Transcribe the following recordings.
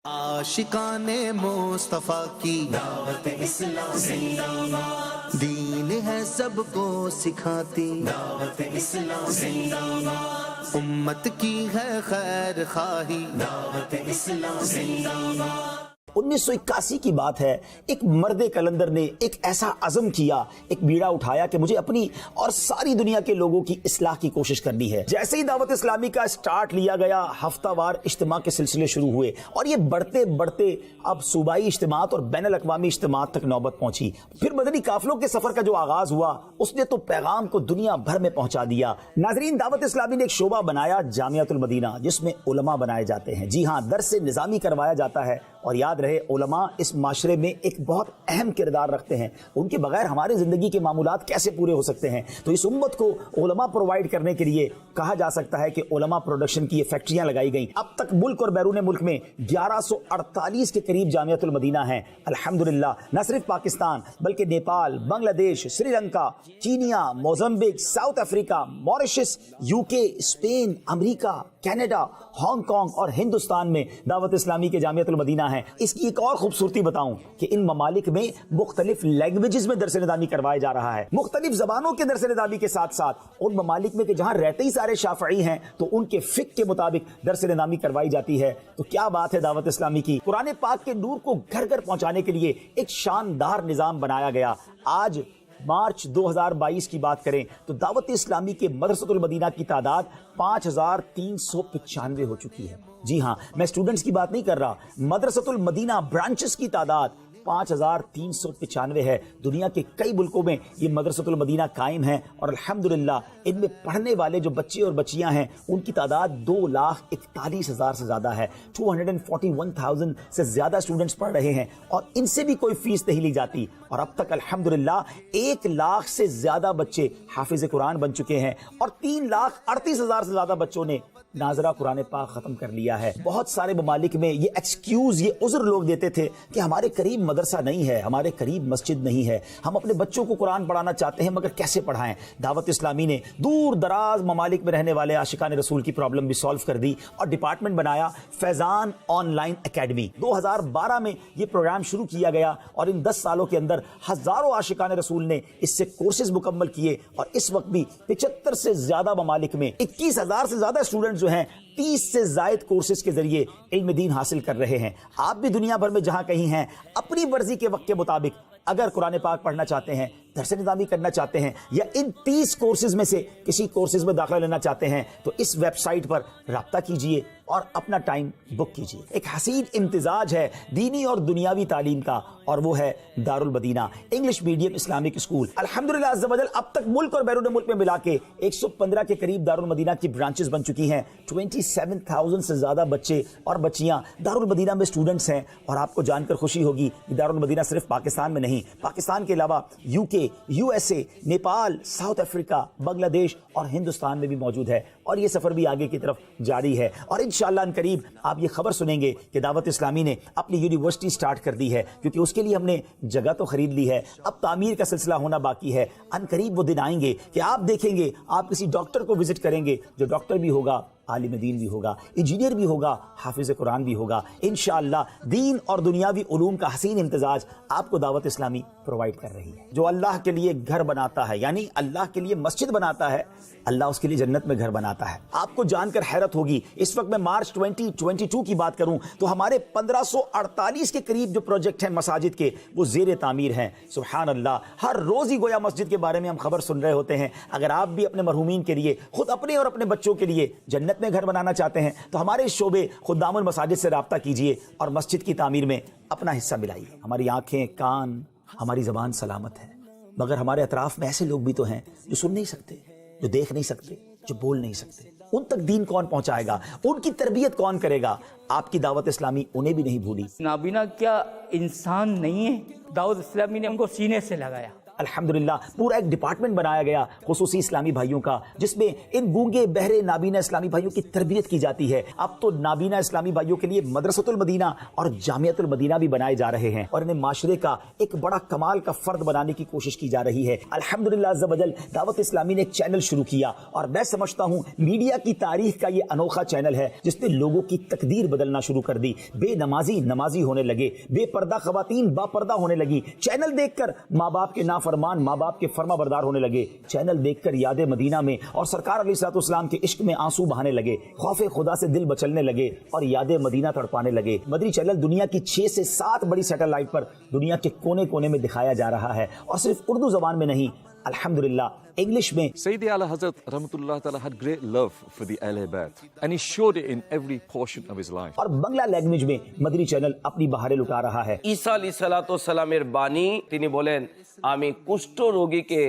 आशिकाने मुस्तफा की दावत इस्लाम जिंदाबाद, दीन है सबको सिखाती दावत इस्लाम जिंदाबाद, उम्मत की है खैर खाही दावत इस्लाम जिंदाबाद। 1981 की बात है। एक मर्द कलंदर ने एक ऐसा अज़म किया, एक बीड़ा उठाया कि मुझे अपनी और सारी दुनिया के लोगों की इस्लाह की कोशिश करनी है। जैसे ही दावत इस्लामी का स्टार्ट लिया गया, हफ्तावार इज्तिमा के सिलसिले शुरू हुए और ये बढ़ते बढ़ते अब सूबाई इज्तिमात और बैनुल अक़वामी इज्तिमात तक नौबत पहुंची। फिर मदनी काफिलों के सफर का जो आगाज हुआ, उसने तो पैगाम को दुनिया भर में पहुंचा दिया। नाजरीन, दावत इस्लामी ने एक शोबा बनाया जामियातुल मदीना, जिसमें उलमा बनाए जाते हैं। जी हाँ, दर्स निज़ामी करवाया जाता है। और याद रहे, उलमा इस माशरे में एक बहुत अहम किरदार रखते हैं। उनके बगैर हमारे जिंदगी के मामूलात कैसे पूरे हो सकते हैं। तो इस उम्मत को उलमा प्रोवाइड करने के लिए कहा जा सकता है कि उलमा प्रोडक्शन की ये फैक्ट्रियां लगाई गई। अब तक मुल्क और बैरून मुल्क में 1148 के करीब जामियातुल मदीना हैं। अल्हम्दुलिल्लाह, न सिर्फ पाकिस्तान बल्कि Nepal, Bangladesh, Sri Lanka, Kenya, Mozambique, south Africa, Mauritius, UK, Spain, America, Canada, Hong Kong और हिंदुस्तान में दावत इस्लामी के जामियातुल मदीना है। इसकी एक और खूबसूरती बताऊं कि इन ममालिक में मुख्तलिफ लैंग्वेजेस में दरस निज़ामी करवाया जा रहा है। मुख्तलिफ जबानों के दरस निज़ामी के साथ साथ उन ममालिक में कि जहां रहते ही सारे शाफ़ई हैं, तो उनके फिक्र के मुताबिक दरस निज़ामी करवाई जाती है। तो क्या बात है दावत इस्लामी की। कुरान पाक के नूर को घर घर पहुंचाने के लिए एक शानदार निज़ाम बनाया गया। आज मार्च 2022 की बात करें तो दावत इस्लामी के मदरसतुल मदीना की तादाद 5395 हो चुकी है। जी हां, मैं स्टूडेंट्स की बात नहीं कर रहा, मदरसतुल मदीना ब्रांचेस की तादाद 5395 है। दुनिया के कई मुल्कों में ये मदरसतुल मदीना कायम है और अल्हम्दुलिल्लाह इनमें पढ़ने वाले जो बच्चे और बच्चियां हैं, उनकी तादाद 2,41,000 से ज्यादा है। 241,000 से ज्यादा स्टूडेंट्स पढ़ रहे हैं और इनसे भी कोई फीस नहीं ली जाती। और अब तक अल्हम्दुलिल्लाह 1 लाख से ज्यादा बच्चे हाफिज कुरान बन चुके हैं और 3,38,000 से ज्यादा बच्चों ने नाजरा कुरान पाक खत्म कर लिया है। बहुत सारे ममालिक में ये एक्सक्यूज, ये उज़्र लोग देते थे कि हमारे करीब मदरसा नहीं है, हमारे करीब मस्जिद नहीं है, हम अपने बच्चों को कुरान पढ़ाना चाहते हैं मगर कैसे पढ़ाएं। दावत इस्लामी ने दूर दराज ममालिक में रहने वाले आशिकान रसूल की प्रॉब्लम भी सॉल्व कर दी और डिपार्टमेंट बनाया फैजान ऑनलाइन एकेडमी। 2012 में ये प्रोग्राम शुरू किया गया और इन 10 सालों के अंदर हजारों आशिकान रसूल ने इससे कोर्सेज मुकम्मल किए और इस वक्त भी 75 से ज्यादा ममालिक में 21,000 से ज्यादा स्टूडेंट जो हैं 30 से जायद कोर्सेज के जरिए इल्म दीन हासिल कर रहे हैं। आप भी दुनिया भर में जहां कहीं हैं, अपनी मर्जी के वक्त के मुताबिक अगर कुरान पाक पढ़ना चाहते हैं, दरस निज़ामी करना चाहते हैं या इन 30 कोर्सेज में से किसी कोर्सेज में दाखिला लेना चाहते हैं, तो इस वेबसाइट पर राब्ता कीजिए और अपना टाइम बुक कीजिए। एक हसीन इम्तिजाज है दीनी और दुनियावी तालीम का, और वो है Darul Madina English medium Islamic school. अल्हम्दुलिल्लाह अज़्ज़ा वजल अब तक मुल्क और बैरून मुल्क में मिला के 115 के करीब दारुल मदीना की ब्रांचेस बन चुकी हैं। 27,000 से ज्यादा बच्चे और बच्चियां दारुल मदीना में स्टूडेंट्स हैं। और आपको जानकर खुशी होगी कि दारुल मदीना सिर्फ पाकिस्तान में नहीं, पाकिस्तान के अलावा UK, USA, Nepal, south Africa, Bangladesh और हिंदुस्तान में भी मौजूद है। और ये सफर भी आगे की तरफ जारी है और इंशाअल्लाह अन करीब आप ये खबर सुनेंगे कि दावत इस्लामी ने अपनी यूनिवर्सिटी स्टार्ट कर दी है, क्योंकि उसके लिए हमने जगह तो खरीद ली है, अब तामीर का सिलसिला होना बाकी है। अन करीब वो दिन आएंगे कि आप देखेंगे, आप किसी डॉक्टर को विजिट करेंगे जो डॉक्टर भी होगा, आलिम दीन भी होगा, इंजीनियर भी होगा, हाफिज कुरान भी होगा। इंशाअल्लाह दीन और दुनियावी उलूम का हसीन इम्तिजाज आपको दावत इस्लामी प्रोवाइड कर रही है। जो अल्लाह के लिए घर बनाता है, यानी अल्लाह के लिए मस्जिद बनाता है, अल्लाह उसके लिए जन्नत में घर बनाता है। आपको जानकर हैरत होगी, इस वक्त मैं मार्च 2022 की बात करूं तो हमारे 1548 के करीब जो प्रोजेक्ट हैं मसाजिद के, वो जेर तामीर हैं। सुभान अल्लाह, हर रोज ही गोया मस्जिद के बारे में हम खबर सुन रहे होते हैं। अगर आप भी अपने मरहूमीन के लिए, खुद अपने और अपने बच्चों के लिए जन्नत में घर बनाना चाहते हैं, तो हमारे शोबे खुद्दामुल मसाजिद से राब्ता कीजिए और मस्जिद की तामीर में अपना हिस्सा मिलाइए। हमारी आंखें, कान, हमारी जबान सलामत है, मगर हमारे अतराफ में ऐसे लोग भी तो हैं जो सुन नहीं सकते, जो देख नहीं सकते, जो बोल नहीं सकते। उन तक दीन कौन पहुंचाएगा, उनकी तरबियत कौन करेगा। आपकी दावत इस्लामी उन्हें भी नहीं भूली। नाबीना क्या इंसान नहीं है? दावत इस्लामी ने उनको सीने से लगाया। अल्हम्दुलिल्लाह पूरा एक डिपार्टमेंट बनाया गया खुसूसी इस्लामी भाइयों का, जिसमें इन गूंगे बहरे नाबीना इस्लामी भाइयों की तरबियत की जाती है। अब तो नाबीना इस्लामी भाइयों के लिए मदरसतुल मदीना और जामियतुल मदीना भी बनाए जा रहे हैं और इन्हें माशरे का एक बड़ा कमाल का फर्द बनाने की कोशिश की जा रही है। अल्हम्दुलिल्लाह अज़्ज़ा वजल दावत इस्लामी ने एक चैनल शुरू किया और मैं समझता हूं मीडिया की तारीख का ये अनोखा चैनल है जिसने लोगों की तकदीर बदलना शुरू कर दी। बेनमाजी नमाजी होने लगे, बेपर्दा खवातीन बापर्दा होने लगी। चैनल देखकर माँ बाप के नाफरमान माँ बाप के फर्माबरदार होने लगे। चैनल देखकर याद मदीना में और सरकार अलैहिस्सलाम के इश्क में आंसू बहाने लगे, खौफे खुदा से दिल बचलने लगे और याद मदीना तड़पाने लगे। मदरी चैनल दुनिया की 6 से 7 बड़ी सैटेलाइट पर दुनिया के कोने कोने में दिखाया जा रहा है और सिर्फ उर्दू जबान में नहीं, अल्हम्दुलिल्लाह इंग्लिश में। Sayyidi Ala Hazrat Rahmatullah Ta'ala had great love for the Ahl Bayt and he showed it in every portion of his life. और বাংলা ল্যাঙ্গুয়েজ में मदरी चैनल अपनी बहारें लुटा रहा है। ঈসা আলাইহিস সালামের বাণী, তিনি বলেন আমি কুষ্ঠ রোগীকে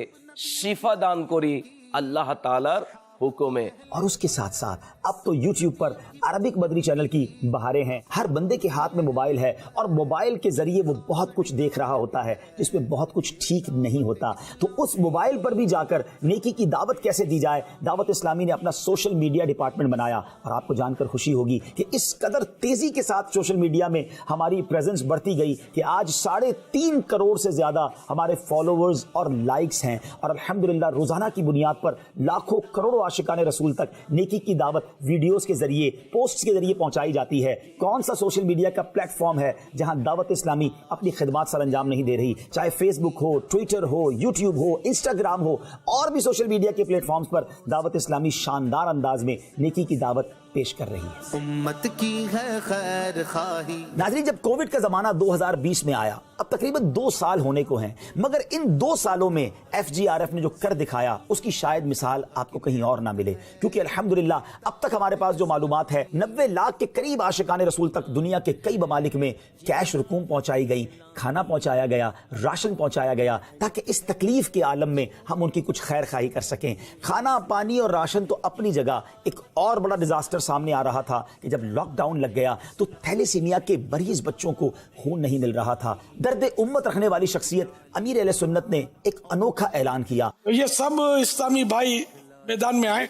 শিফা দান করি আল্লাহ তাআলার हुक्म। और उसके साथ साथ अब तो YouTube पर अरबिक मदरी चैनल की बहारें हैं। हर बंदे के हाथ में मोबाइल है और मोबाइल के जरिए वो बहुत कुछ देख रहा होता है जिसमें बहुत कुछ ठीक नहीं होता। तो उस मोबाइल पर भी जाकर नेकी की दावत कैसे दी जाए, दावत इस्लामी ने अपना सोशल मीडिया डिपार्टमेंट बनाया और आपको जानकर खुशी होगी कि इस कदर तेजी के साथ सोशल मीडिया में हमारी प्रेजेंस बढ़ती गई कि आज 3.5 करोड़ से ज्यादा हमारे फॉलोअर्स और लाइक्स हैं और अल्हम्दुलिल्लाह रोजाना की बुनियाद पर लाखों करोड़ों आशिकाने रसूल तक नेकी की दावत वीडियोस के जरिए पोस्ट्स के जरिए पहुंचाई जाती है। कौन सा सोशल मीडिया का प्लेटफॉर्म है जहां दावत इस्लामी अपनी खिदमत सर अंजाम नहीं दे रही, चाहे फेसबुक हो, ट्विटर हो, यूट्यूब हो, इंस्टाग्राम हो और भी सोशल मीडिया के प्लेटफॉर्म्स पर दावत इस्लामी शानदार अंदाज में नेकी की दावत पेश कर रही है। उम्मत की है खैर खाही। नाज़रीन, जब कोविड का जमाना 2020 में आया, अब तकरीबन 2 साल होने को हैं, मगर इन 2 सालों में FGRF ने जो कर दिखाया उसकी शायद मिसाल आपको कहीं और ना मिले, क्योंकि अल्हम्दुलिल्लाह अब तक हमारे पास जो मालूमात है 90 लाख के करीब आशिकाने रसूल तक दुनिया के कई ममालिक में कैश रकूम पहुंचाई गई, खाना पहुंचाया गया, राशन पहुंचाया गया, ताकि इस तकलीफ के आलम में हम उनकी कुछ खैर खाही कर सकें। खाना पानी और राशन तो अपनी जगह, एक और बड़ा डिजास्टर सामने आ रहा था कि जब लॉकडाउन लग गया तो थैलेसीमिया के मरीज बच्चों को खून नहीं मिल रहा था। दर्द उम्मत रखने वाली शख्सियत अमीर अहले सुन्नत ने एक अनोखा ऐलान किया। ये सब इस्लामी भाई मैदान में आए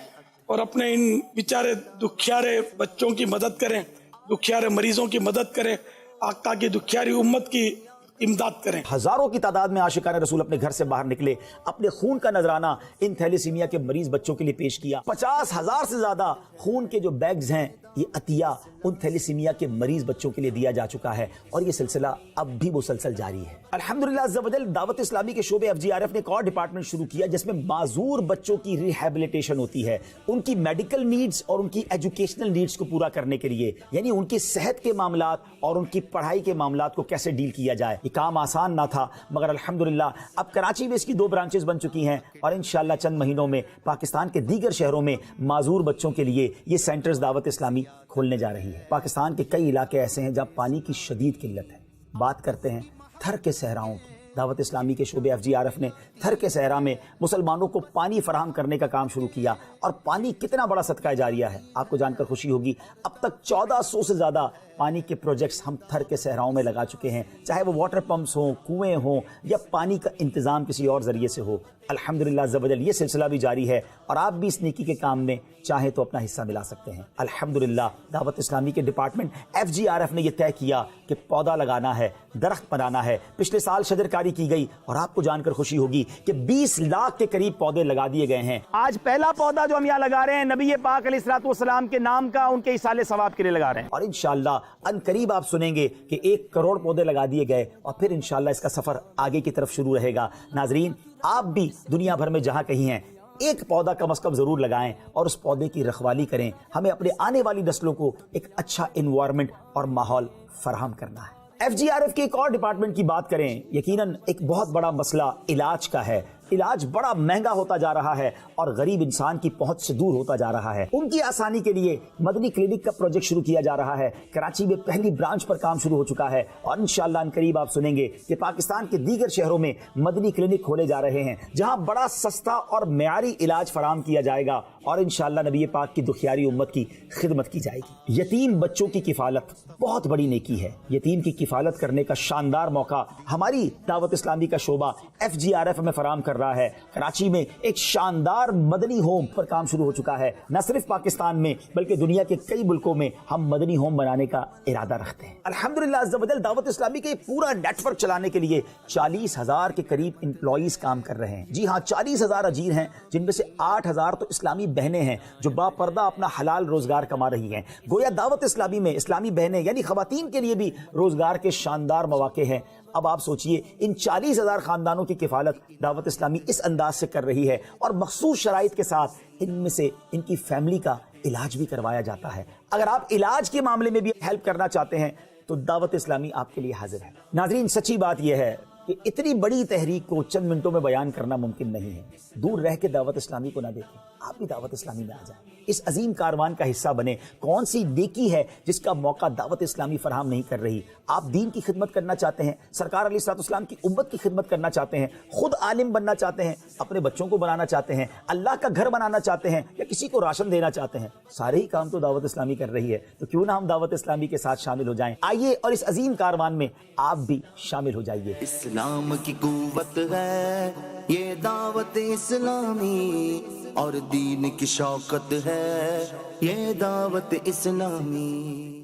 और अपने इन बेचारे दुखियारे बच्चों की मदद करें, दुखियारे मरीजों की मदद करें, आका की दुखियारी उम्मत की इमदाद करें। हजारों की तादाद में आशिकाने रसूल अपने घर से बाहर निकले, अपने खून का नजराना इन थैलेसीमिया के मरीज बच्चों के लिए पेश किया। 50,000 से ज्यादा खून के जो बैग्स हैं, ये अतिया उन थैलेसीमिया के मरीज बच्चों के लिए दिया जा चुका है और ये सिलसिला अब भी मुसलसल जारी है। अल्हम्दुलिल्लाह अज़्ज़ा वजल दावत इस्लामी के शोबे FGRF ने एक और डिपार्टमेंट शुरू किया जिसमें माजूर बच्चों की रिहैबिलिटेशन होती है, उनकी मेडिकल नीड्स और उनकी एजुकेशनल नीड्स को पूरा करने के लिए, यानी उनकी सेहत के मामलात और उनकी पढ़ाई के मामलात को कैसे डील किया जाए। ये काम आसान ना था, मगर अल्हम्दुलिल्लाह अब कराची में इसकी 2 ब्रांचेस बन चुकी हैं और इंशाअल्लाह चंद महीनों में पाकिस्तान के दीगर शहरों में माजूर बच्चों के लिए ये सेंटर्स दावत इस्लामी खोलने जा रही है। पाकिस्तान के कई इलाके ऐसे हैं जहां पानी की शदीद किल्लत है। बात करते हैं थर के सहराओं की। दावत इस्लामी के शोबे FGRF ने थर के सहरा में मुसलमानों को पानी फराहम करने का काम शुरू किया और पानी कितना बड़ा सदका जारिया है आपको जानकर खुशी होगी। अब तक 1400 से ज्यादा पानी के प्रोजेक्ट्स हम थर के सहराओं में लगा चुके हैं, चाहे वो वाटर पंप्स हों, कुएं हों या पानी का इंतजाम किसी और जरिए से हो। अल्हम्दुलिल्लाह अज़्ज़ा वजल ये सिलसिला भी जारी है और आप भी इस नेकी के काम में चाहे तो अपना हिस्सा मिला सकते हैं। अल्हम्दुलिल्लाह दावत इस्लामी के डिपार्टमेंट FGRF ने यह तय किया कि पौधा लगाना है, दरख्त बनाना है। पिछले साल शजरकारी की गई और आपको जानकर खुशी होगी कि 20 लाख के करीब पौधे लगा दिए गए हैं। आज पहला पौधा जो हम यहाँ लगा रहे हैं नबी पाक अलैहिस्सलाम के नाम का, उनके इसाले सवाब के लिए लगा रहे हैं और इंशाअल्लाह अनकरीब आप सुनेंगे कि 1 करोड़ पौधे लगा दिए गए और फिर इंशाअल्लाह इसका सफर आगे की तरफ शुरू रहेगा। नाजरीन, आप भी दुनिया भर में जहां कहीं हैं एक पौधा कम से कम जरूर लगाएं और उस पौधे की रखवाली करें। हमें अपने आने वाली नस्लों को एक अच्छा एनवायरनमेंट और माहौल फराहम करना है। FGRF के एक और डिपार्टमेंट की बात करें, यकीनन एक बहुत बड़ा मसला इलाज का है। علاج بڑا مہنگا ہوتا جا رہا ہے اور غریب انسان کی پہنچ سے دور ہوتا جا رہا ہے، ان کی آسانی کے لیے مدنی کلینک کا پروجیکٹ شروع کیا جا رہا ہے۔ کراچی میں پہلی برانچ پر کام شروع ہو چکا ہے اور انشاءاللہ ان قریب آپ سنیں گے کہ پاکستان کے دیگر شہروں میں مدنی کلینک کھولے جا رہے ہیں جہاں بڑا سستا اور معیاری علاج فراہم کیا جائے گا اور انشاءاللہ نبی پاک کی دکھیاری امت کی خدمت کی جائے گی۔ یتیم بچوں کی کفالت بہت بڑی نیکی ہے۔ یتیم کی کفالت کرنے کا شاندار موقع ہماری دعوت اسلامی کا شعبہ FGRF میں فراہم کر رہا ہے۔ کراچی میں ایک شاندار مدنی ہوم پر کام شروع ہو چکا ہے۔ نہ صرف پاکستان میں بلکہ دنیا کے کئی ملکوں میں ہم مدنی ہوم بنانے کا ارادہ رکھتے ہیں۔ الحمدللہ عز و جل دعوت اسلامی کے پورا نیٹ ورک چلانے کے لیے 40,000 کے قریب امپلائیز کام کر رہے ہیں۔ جی ہاں، 40,000 اجیر ہیں جن میں سے 8,000 تو اسلامی بہنیں ہیں جو باپردہ اپنا حلال روزگار کما رہی ہیں۔ گویا دعوت اسلامی میں اسلامی بہنیں یعنی خواتین کے لیے بھی روزگار کے شاندار مواقع ہیں۔ اب آپ سوچئے ان 40,000 خاندانوں کی کفالت دعوت اسلامی اس انداز سے کر رہی ہے اور مخصوص شرائط کے ساتھ ان میں سے ان کی فیملی کا علاج بھی کروایا جاتا ہے۔ اگر آپ علاج کے معاملے میں بھی ہیلپ کرنا چاہتے ہیں تو دعوت اسلامی آپ کے لیے حاضر ہے۔ ناظرین، سچی بات یہ ہے کہ اتنی بڑی تحریک کو چند منٹوں میں بیان کرنا ممکن نہیں ہے۔ دور رہ کے دعوت اسلامی کو نہ دیکھیں، آپ بھی دعوت اسلامی میں آ جائیں، اس عظیم کاروان کا حصہ بنے۔ کون سی نیکی ہے جس کا موقع دعوت اسلامی فراہم نہیں کر رہی؟ آپ دین کی خدمت کرنا چاہتے ہیں، سرکار علیہ الصلوۃ والسلام کی امت کی خدمت کرنا چاہتے ہیں، خود عالم بننا چاہتے ہیں، اپنے بچوں کو بنانا چاہتے ہیں، اللہ کا گھر بنانا چاہتے ہیں یا کسی کو راشن دینا چاہتے ہیں، سارے ہی کام تو دعوت اسلامی کر رہی ہے۔ تو کیوں نہ ہم دعوت اسلامی کے ساتھ شامل ہو جائیں؟ آئیے اور اس عظیم کاروان میں آپ بھی شامل ہو جائیے۔ اسلام کی قوت ہے یہ دعوت اسلامی اور دین کی شوکت ہے یہ دعوت اسلامی۔